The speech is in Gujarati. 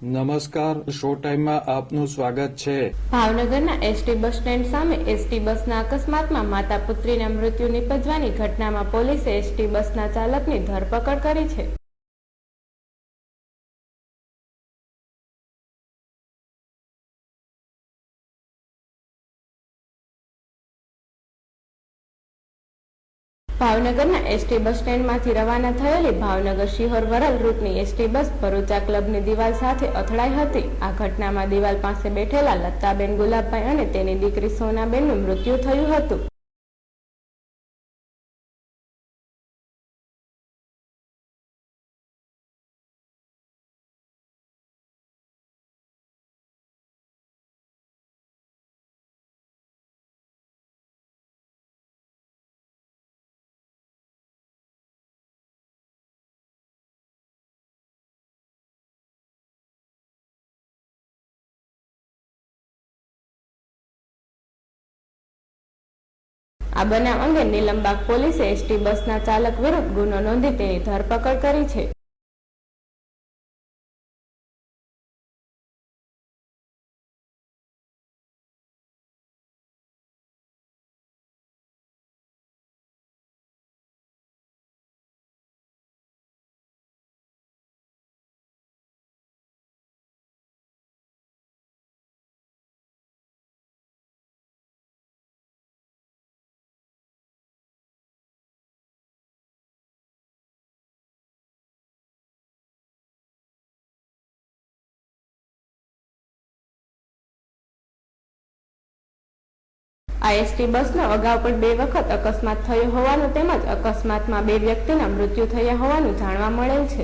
નમસ્કાર, શો ટાઈમમાં આપનું સ્વાગત છે। ભાવનગરના એસટી બસ સ્ટેન્ડ સામે એસટી બસના અકસ્માતમાં માતા પુત્રીના મૃત્યુ નિપજવાની ઘટનામાં પોલીસે એસટી બસના ચાલકની ધરપકડ કરી છે। ભાવનગરના એસટી બસ સ્ટેન્ડમાંથી રવાના થયેલી ભાવનગર શિહોર વરલ રૂટની એસટી બસ ભરૂચા ક્લબની દિવાલ સાથે અથડાઈ હતી। આ ઘટનામાં દિવાલ પાસે બેઠેલા લતાબેન ગુલાબભાઈ અને તેની દીકરી સોનાબેનનું મૃત્યુ થયું હતું। આ બનાવ અંગે નીલમબાગ પોલીસે એસટી બસના ચાલક વિરુદ્ધ ગુનો નોંધી તેની ધરપકડ કરી છે। આ એસટી બસનો અગાઉ પણ 2 વખત અકસ્માત થયો હોવાનું તેમજ અકસ્માતમાં 2 વ્યક્તિના મૃત્યુ થયા હોવાનું જાણવા મળેલ છે।